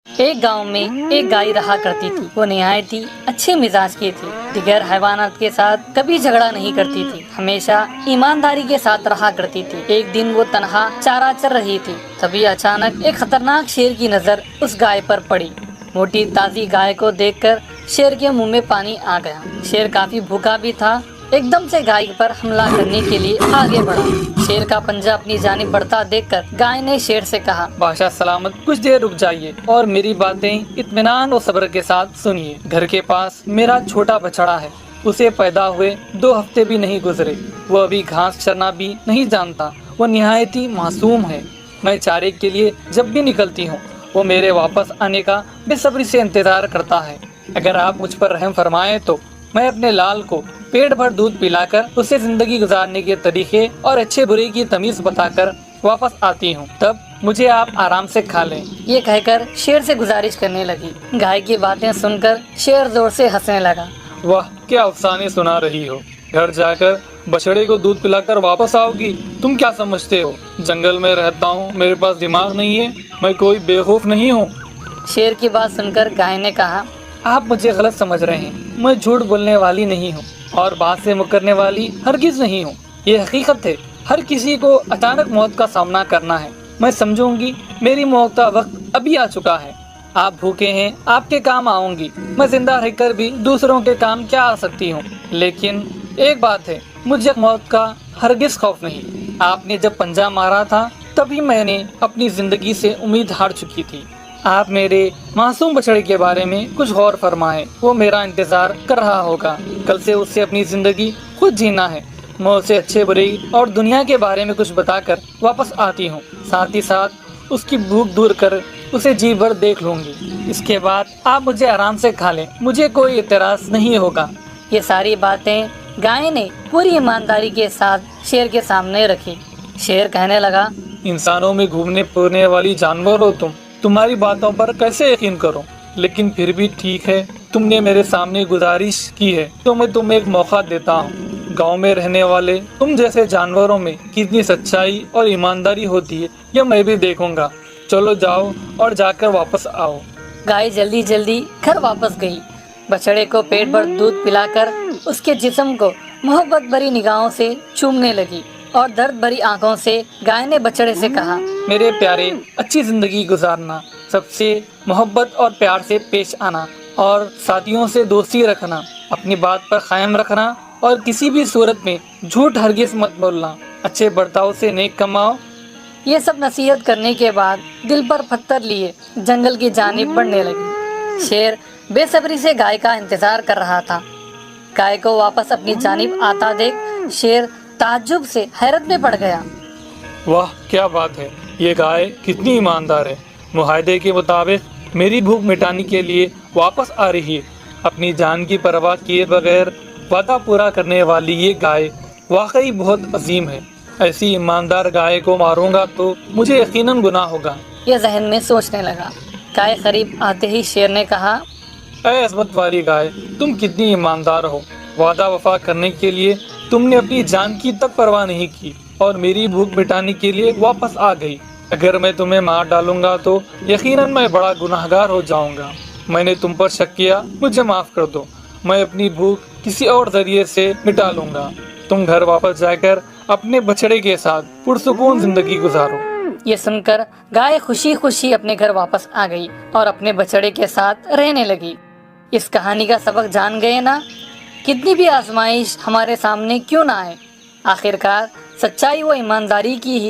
ایک گاؤں میں ایک گائے رہا کرتی تھی۔ وہ نہایت ہی اچھے مزاج کی تھی، دیگر حیوانات کے ساتھ کبھی جھگڑا نہیں کرتی تھی، ہمیشہ ایمانداری کے ساتھ رہا کرتی تھی۔ ایک دن وہ تنہا چارہ چر رہی تھی، تبھی اچانک ایک خطرناک شیر کی نظر اس گائے پر پڑی۔ موٹی تازی گائے کو دیکھ کر شیر کے منہ میں پانی آ گیا۔ شیر کافی بھوکا بھی تھا، ایک دم سے گائے پر حملہ کرنے کے لیے آگے بڑھا۔ شیر کا پنجہ اپنی جانب بڑھتا دیکھ کر گائے نے شیر سے کہا، بادشاہ سلامت، کچھ دیر رک جائیے اور میری باتیں اطمینان اور صبر کے ساتھ سنیے۔ گھر کے پاس میرا چھوٹا بچڑا ہے، اسے پیدا ہوئے 2 ہفتے بھی نہیں گزرے، وہ ابھی گھاس چرنا بھی نہیں جانتا، وہ نہایت ہی معصوم ہے۔ میں چارے کے لیے جب بھی نکلتی ہوں وہ میرے واپس آنے کا بے صبری سے انتظار کرتا ہے۔ اگر آپ مجھ پر رحم فرمائیں تو میں اپنے لال کو پیٹ بھر دودھ پلا کر اسے زندگی گزارنے کے طریقے اور اچھے برے کی تمیز بتا کر واپس آتی ہوں، تب مجھے آپ آرام سے کھا لیں۔ یہ کہہ کر شیر سے گزارش کرنے لگی۔ گائے کی باتیں سن کر شیر زور سے ہنسنے لگا۔ واہ، کیا افسانے سنا رہی ہو! گھر جا کر بچڑے کو دودھ پلا کر واپس آؤ گی؟ تم کیا سمجھتے ہو جنگل میں رہتا ہوں، میرے پاس دماغ نہیں ہے؟ میں کوئی بیوقوف نہیں ہوں۔ شیر کی بات سن کر گائے نے کہا، آپ مجھے غلط سمجھ رہے ہیں، میں جھوٹ بولنے والی نہیں ہوں اور بات سے مکرنے والی ہرگز نہیں ہوں۔ یہ حقیقت ہے، ہر کسی کو اچانک موت کا سامنا کرنا ہے۔ میں سمجھوں گی میری موت کا وقت ابھی آ چکا ہے۔ آپ بھوکے ہیں، آپ کے کام آؤں گی، میں زندہ رہ کر بھی دوسروں کے کام کیا آ سکتی ہوں۔ لیکن ایک بات ہے، مجھے موت کا ہرگز خوف نہیں۔ آپ نے جب پنجہ مارا تھا تبھی میں نے اپنی زندگی سے امید ہار چکی تھی۔ آپ میرے معصوم بچڑے کے بارے میں کچھ غور فرمائیں، وہ میرا انتظار کر رہا ہوگا۔ کل سے اس سے اپنی زندگی خود جینا ہے۔ میں اسے اچھے برے اور دنیا کے بارے میں کچھ بتا کر واپس آتی ہوں، ساتھ ہی ساتھ اس کی بھوک دور کر اسے جی بھر دیکھ لوں گی۔ اس کے بعد آپ مجھے آرام سے کھا لیں، مجھے کوئی اعتراض نہیں ہوگا۔ یہ ساری باتیں گائے نے پوری ایمانداری کے ساتھ شیر کے سامنے رکھی۔ شیر کہنے لگا، انسانوں میں گھومنے پھرنے والی جانور ہو تم، تمہاری باتوں پر کیسے یقین کروں؟ لیکن پھر بھی ٹھیک ہے، تم نے میرے سامنے گزارش کی ہے تو میں تمہیں ایک موقع دیتا ہوں۔ گاؤں میں رہنے والے تم جیسے جانوروں میں کتنی سچائی اور ایمانداری ہوتی ہے یہ میں بھی دیکھوں گا۔ چلو جاؤ اور جا کر واپس آؤ۔ گائے جلدی جلدی گھر واپس گئی۔ بچڑے کو پیٹ بھر دودھ پلا کر اس کے جسم کو محبت بھری نگاہوں سے چومنے لگی اور درد بھری آنکھوں سے گائے نے بچڑے سے کہا، میرے پیارے، اچھی زندگی گزارنا، سب سے محبت اور پیار سے پیش آنا اور ساتھیوں سے دوستی رکھنا، اپنی بات پر قائم رکھنا اور کسی بھی صورت میں جھوٹ ہرگز مت بولنا، اچھے برتاؤ سے نیک کماؤ۔ یہ سب نصیحت کرنے کے بعد دل پر پتھر لیے جنگل کی جانب بڑھنے لگی۔ شیر بے صبری سے گائے کا انتظار کر رہا تھا۔ گائے کو واپس اپنی جانب آتا دیکھ شیر تعجب سے حیرت میں پڑ گیا۔ واہ، کیا بات ہے! یہ گائے کتنی ایماندار ہے! معاہدے کے مطابق میری بھوک مٹانے کے لیے واپس آ رہی ہے۔ اپنی جان کی پرواہ کیے بغیر وعدہ پورا کرنے والی یہ گائے واقعی بہت عظیم ہے۔ ایسی ایماندار گائے کو ماروں گا تو مجھے یقیناً گناہ ہوگا۔ یہ ذہن میں سوچنے لگا۔ گائے قریب آتے ہی شیر نے کہا، اے عظمت والی گائے، تم کتنی ایماندار ہو! وعدہ وفا کرنے کے لیے تم نے اپنی جان کی تک پرواہ نہیں کی اور میری بھوک مٹانے کے لیے واپس آ گئی۔ اگر میں تمہیں مار ڈالوں گا تو یقیناً میں بڑا گناہگار ہو جاؤں گا۔ میں نے تم پر شک کیا، مجھے معاف کر دو۔ میں اپنی بھوک کسی اور ذریعے سے مٹا لوں گا۔ تم گھر واپس جا کر اپنے بچڑے کے ساتھ پرسکون زندگی گزارو۔ یہ سن کر گائے خوشی خوشی اپنے گھر واپس آ گئی اور اپنے بچڑے کے ساتھ رہنے لگی۔ اس کہانی کا سبق جان گئے نا؟ کتنی بھی آزمائش ہمارے سامنے کیوں نہ آئے، آخرکار سچائی و ایمانداری کی ہی